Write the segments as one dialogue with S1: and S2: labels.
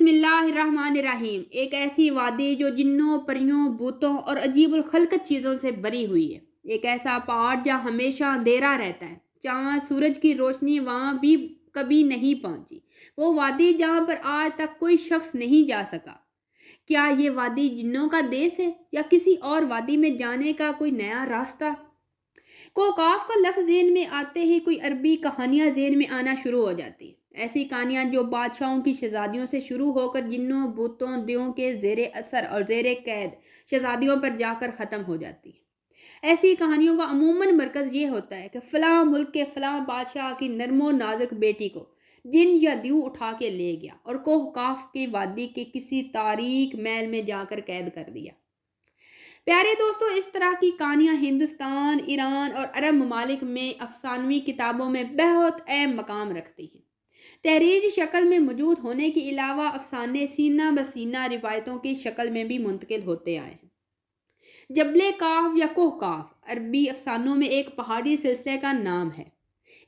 S1: بسم اللہ الرحمن الرحیم۔ ایک ایسی وادی جو جنوں، پریوں، بھوتوں اور عجیب الخلقت چیزوں سے بری ہوئی ہے۔ ایک ایسا پہاڑ جہاں ہمیشہ اندھیرا رہتا ہے، چاند سورج کی روشنی وہاں بھی کبھی نہیں پہنچی۔ وہ وادی جہاں پر آج تک کوئی شخص نہیں جا سکا۔ کیا یہ وادی جنوں کا دیس ہے یا کسی اور وادی میں جانے کا کوئی نیا راستہ؟ کوکاف کا لفظ ذہن میں آتے ہی کوئی عربی کہانیاں ذہن میں آنا شروع ہو جاتی ہیں۔ ایسی کہانیاں جو بادشاہوں کی شہزادیوں سے شروع ہو کر جنوں، بھوتوں، دیوں کے زیر اثر اور زیر قید شہزادیوں پر جا کر ختم ہو جاتی ہیں۔ ایسی کہانیوں کا عموماً مرکز یہ ہوتا ہے کہ فلاں ملک کے فلاں بادشاہ کی نرم و نازک بیٹی کو جن یا دیو اٹھا کے لے گیا اور کوکاف کی وادی کے کسی تاریک محل میں جا کر قید کر دیا۔ پیارے دوستو، اس طرح کی کہانیاں ہندوستان، ایران اور عرب ممالک میں افسانوی کتابوں میں بہت اہم مقام رکھتی ہیں۔ تحریری شکل میں موجود ہونے کے علاوہ افسانے سینہ بسینہ روایتوں کی شکل میں بھی منتقل ہوتے آئے ہیں۔ جبل کاف یا کوہکاف عربی افسانوں میں ایک پہاڑی سلسلے کا نام ہے۔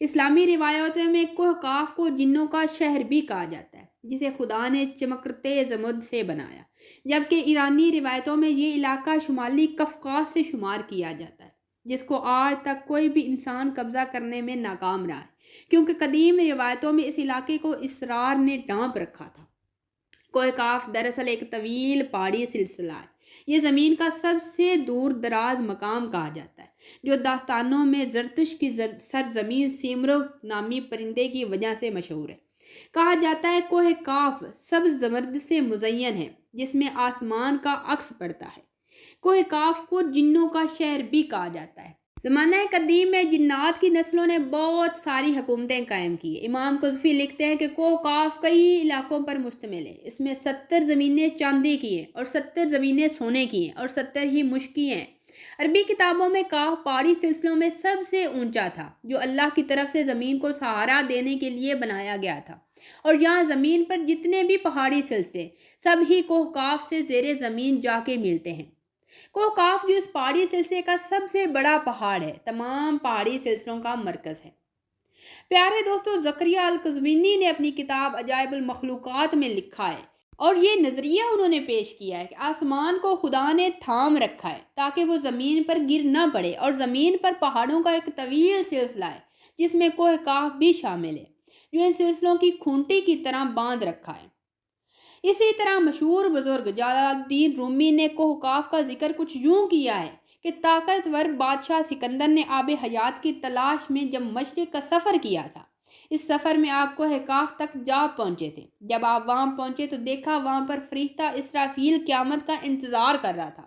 S1: اسلامی روایتوں میں کوہکاف کو جنوں کا شہر بھی کہا جاتا ہے، جسے خدا نے چمکتے زمرد سے بنایا، جبکہ ایرانی روایتوں میں یہ علاقہ شمالی قفقاز سے شمار کیا جاتا ہے، جس کو آج تک کوئی بھی انسان قبضہ کرنے میں ناکام رہا ہے، کیونکہ قدیم روایتوں میں اس علاقے کو اسرار نے ڈھانپ رکھا تھا۔ کوہکاف دراصل ایک طویل پہاڑی سلسلہ ہے۔ یہ زمین کا سب سے دور دراز مقام کہا جاتا ہے، جو داستانوں میں زرتش کی سرزمین سیمرغ نامی پرندے کی وجہ سے مشہور ہے۔ کہا جاتا ہے کوہکاف سبز زمرد سے مزین ہے، جس میں آسمان کا عکس پڑتا ہے۔ کوہکاف کو جنوں کا شہر بھی کہا جاتا ہے۔ زمانہ قدیم میں جنات کی نسلوں نے بہت ساری حکومتیں قائم کی۔ امام قذفی لکھتے ہیں کہ کوہکاف کئی علاقوں پر مشتمل ہے۔ اس میں 70 زمینیں چاندی کی ہیں اور 70 زمینیں سونے کی ہیں اور 70 ہی مشک کی ہیں۔ عربی کتابوں میں کاف پہاڑی سلسلوں میں سب سے اونچا تھا، جو اللہ کی طرف سے زمین کو سہارا دینے کے لیے بنایا گیا تھا، اور یہاں زمین پر جتنے بھی پہاڑی سلسلے سب ہی کوہکاف سے زیر زمین جا کے ملتے ہیں۔ کوہکاف جو اس پہاڑی سلسلے کا سب سے بڑا پہاڑ ہے، تمام پہاڑی سلسلوں کا مرکز ہے۔ پیارے دوستو، زکریا القزوینی نے اپنی کتاب عجائب المخلوقات میں لکھا ہے، اور یہ نظریہ انہوں نے پیش کیا ہے کہ آسمان کو خدا نے تھام رکھا ہے تاکہ وہ زمین پر گر نہ پڑے، اور زمین پر پہاڑوں کا ایک طویل سلسلہ ہے جس میں کوہکاف بھی شامل ہے، جو ان سلسلوں کی کھونٹی کی طرح باندھ رکھا ہے۔ اسی طرح مشہور بزرگ جلال الدین رومی نے کوہکاف کا ذکر کچھ یوں کیا ہے کہ طاقتور بادشاہ سکندر نے آب حیات کی تلاش میں جب مشرق کا سفر کیا تھا، اس سفر میں آپ کوہکاف تک جا پہنچے تھے۔ جب آپ وہاں پہنچے تو دیکھا وہاں پر فرشتہ اسرافیل قیامت کا انتظار کر رہا تھا،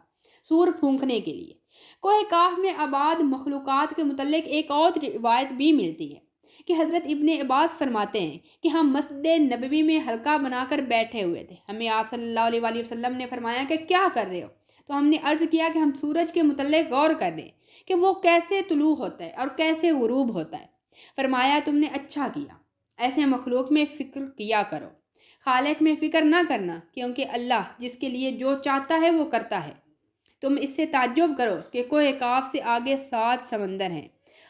S1: سور پھونکنے کے لیے۔ کوہکاف میں آباد مخلوقات کے متعلق ایک اور روایت بھی ملتی ہے کہ حضرت ابن عباس فرماتے ہیں کہ ہم مسجد نبوی میں حلقہ بنا کر بیٹھے ہوئے تھے۔ ہمیں آپ صلی اللہ علیہ وآلہ وسلم نے فرمایا کہ کیا کر رہے ہو؟ تو ہم نے عرض کیا کہ ہم سورج کے متعلق غور کر رہے ہیں کہ وہ کیسے طلوع ہوتا ہے اور کیسے غروب ہوتا ہے۔ فرمایا تم نے اچھا کیا، ایسے مخلوق میں فکر کیا کرو، خالق میں فکر نہ کرنا، کیونکہ اللہ جس کے لیے جو چاہتا ہے وہ کرتا ہے۔ تم اس سے تعجب کرو کہ کوہکاف سے آگے 7 سمندر ہیں،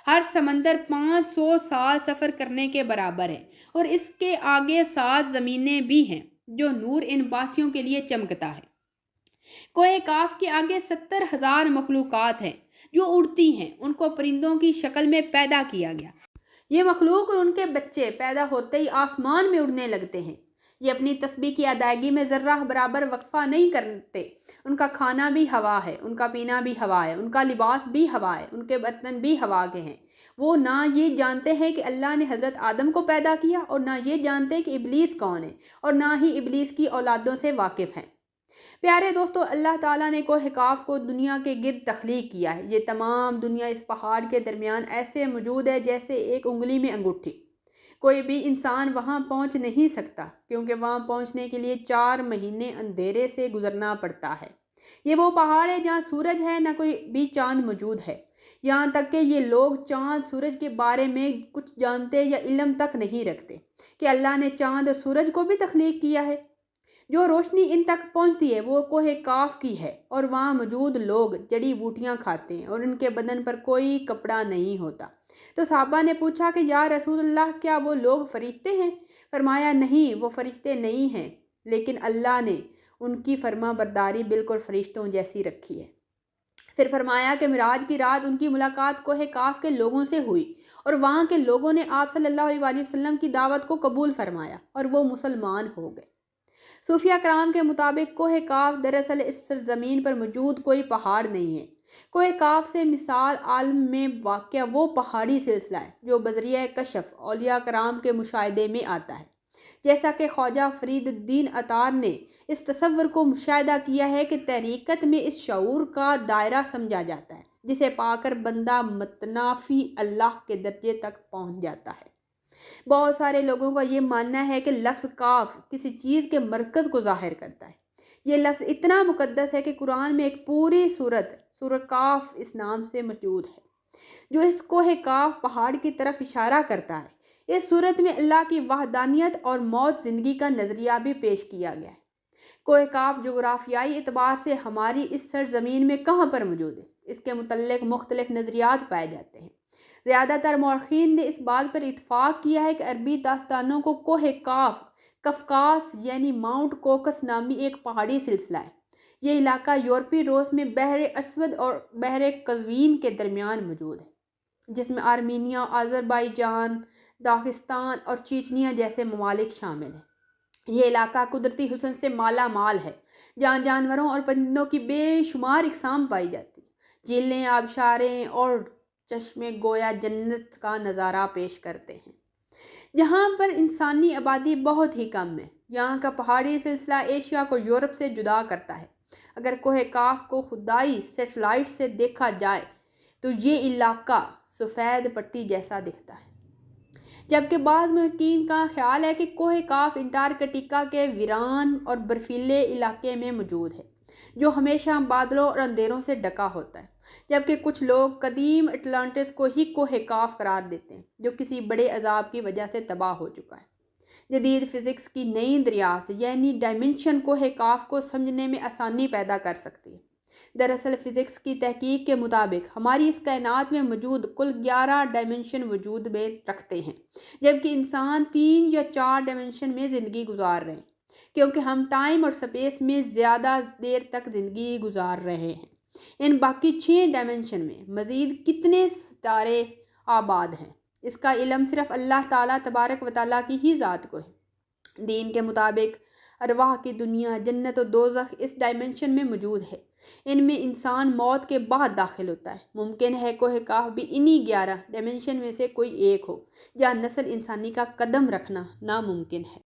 S1: ہر سمندر 500 سال سفر کرنے کے برابر ہے، اور اس کے آگے 7 زمینیں بھی ہیں جو نور ان باسیوں کے لیے چمکتا ہے۔ کوہکاف کے آگے 70,000 مخلوقات ہیں جو اڑتی ہیں، ان کو پرندوں کی شکل میں پیدا کیا گیا۔ یہ مخلوق اور ان کے بچے پیدا ہوتے ہی آسمان میں اڑنے لگتے ہیں۔ یہ اپنی تسبیح کی ادائیگی میں ذرہ برابر وقفہ نہیں کرتے۔ ان کا کھانا بھی ہوا ہے، ان کا پینا بھی ہوا ہے، ان کا لباس بھی ہوا ہے، ان کے برتن بھی ہوا کے ہیں۔ وہ نہ یہ جانتے ہیں کہ اللہ نے حضرت آدم کو پیدا کیا، اور نہ یہ جانتے کہ ابلیس کون ہے، اور نہ ہی ابلیس کی اولادوں سے واقف ہیں۔ پیارے دوستو، اللہ تعالیٰ نے کوہکاف کو دنیا کے گرد تخلیق کیا ہے۔ یہ تمام دنیا اس پہاڑ کے درمیان ایسے موجود ہے جیسے ایک انگلی میں انگوٹھی۔ کوئی بھی انسان وہاں پہنچ نہیں سکتا، کیونکہ وہاں پہنچنے کے لیے 4 مہینے اندھیرے سے گزرنا پڑتا ہے۔ یہ وہ پہاڑ ہے جہاں سورج ہے، نہ کوئی بھی چاند موجود ہے۔ یہاں تک کہ یہ لوگ چاند سورج کے بارے میں کچھ جانتے یا علم تک نہیں رکھتے کہ اللہ نے چاند اور سورج کو بھی تخلیق کیا ہے۔ جو روشنی ان تک پہنچتی ہے وہ کوہکاف کی ہے، اور وہاں موجود لوگ جڑی بوٹیاں کھاتے ہیں، اور ان کے بدن پر کوئی کپڑا نہیں ہوتا۔ تو صحابہ نے پوچھا کہ یا رسول اللہ، کیا وہ لوگ فرشتے ہیں؟ فرمایا نہیں، وہ فرشتے نہیں ہیں، لیکن اللہ نے ان کی فرما برداری بالکل فرشتوں جیسی رکھی ہے۔ پھر فرمایا کہ معراج کی رات ان کی ملاقات کوہ کاف کے لوگوں سے ہوئی اور وہاں کے لوگوں نے آپ صلی اللہ علیہ وسلم کی دعوت کو قبول فرمایا اور وہ مسلمان ہو گئے۔ صوفیہ کرام کے مطابق کوہ کاف دراصل اس سرزمین پر موجود کوئی پہاڑ نہیں ہے۔ کوہ کاف سے مثال عالم میں واقع وہ پہاڑی سلسلہ ہے جو بذریعہ کشف اولیاء کرام کے مشاہدے میں آتا ہے، جیسا کہ خواجہ فرید الدین عطار نے اس تصور کو مشاہدہ کیا ہے کہ طریقت میں اس شعور کا دائرہ سمجھا جاتا ہے جسے پا کر بندہ متنافی اللہ کے درجے تک پہنچ جاتا ہے۔ بہت سارے لوگوں کا یہ ماننا ہے کہ لفظ کاف کسی چیز کے مرکز کو ظاہر کرتا ہے۔ یہ لفظ اتنا مقدس ہے کہ قرآن میں ایک پوری سورہ کاف اس نام سے موجود ہے، جو اس کوہ کاف پہاڑ کی طرف اشارہ کرتا ہے۔ اس صورت میں اللہ کی وحدانیت اور موت زندگی کا نظریہ بھی پیش کیا گیا ہے۔ کوہ کاف جغرافیائی اعتبار سے ہماری اس سرزمین میں کہاں پر موجود ہے، اس کے متعلق مختلف نظریات پائے جاتے ہیں۔ زیادہ تر مورخین نے اس بات پر اتفاق کیا ہے کہ عربی داستانوں کو کوہ کاف کفکاس یعنی ماؤنٹ کوکس نامی ایک پہاڑی سلسلہ ہے۔ یہ علاقہ یورپی روس میں بحر اسود اور بحر قزوین کے درمیان موجود ہے، جس میں آرمینیا، آذربائیجان، داغستان اور چیچنیا جیسے ممالک شامل ہیں۔ یہ علاقہ قدرتی حسن سے مالا مال ہے، جہاں جانوروں اور پرندوں کی بے شمار اقسام پائی جاتی ہیں۔ جھیلیں، آبشاریں اور چشمے گویا جنت کا نظارہ پیش کرتے ہیں، جہاں پر انسانی آبادی بہت ہی کم ہے۔ یہاں کا پہاڑی سلسلہ ایشیا کو یورپ سے جدا کرتا ہے۔ اگر کوہ کاف کو خدائی سیٹلائٹ سے دیکھا جائے تو یہ علاقہ سفید پٹی جیسا دکھتا ہے، جبکہ بعض محققین کا خیال ہے کہ کوہ کاف انٹارکٹیکا کے ویران اور برفیلے علاقے میں موجود ہے، جو ہمیشہ بادلوں اور اندھیروں سے ڈھکا ہوتا ہے، جبکہ کچھ لوگ قدیم اٹلانٹس کو ہی کوہ کاف قرار دیتے ہیں، جو کسی بڑے عذاب کی وجہ سے تباہ ہو چکا ہے۔ جدید فزکس کی نئی دریافت یعنی ڈائمنشن کوہ کاف کو سمجھنے میں آسانی پیدا کر سکتی ہے۔ دراصل فزکس کی تحقیق کے مطابق ہماری اس کائنات میں موجود کل 11 ڈائمنشن وجود میں رکھتے ہیں، جبکہ انسان 3 یا 4 ڈائمنشن میں زندگی گزار رہے ہیں، کیونکہ ہم ٹائم اور سپیس میں زیادہ دیر تک زندگی گزار رہے ہیں۔ ان باقی 6 ڈائمنشن میں مزید کتنے ستارے آباد ہیں، اس کا علم صرف اللہ تعالیٰ تبارک و تعالیٰ کی ہی ذات کو ہے۔ دین کے مطابق ارواح کی دنیا، جنت و دوزخ اس ڈائمنشن میں موجود ہے۔ ان میں انسان موت کے بعد داخل ہوتا ہے۔ ممکن ہے کوہ کاف بھی انہی 11 ڈائمنشن میں سے کوئی ایک ہو، جہاں نسل انسانی کا قدم رکھنا ناممکن ہے۔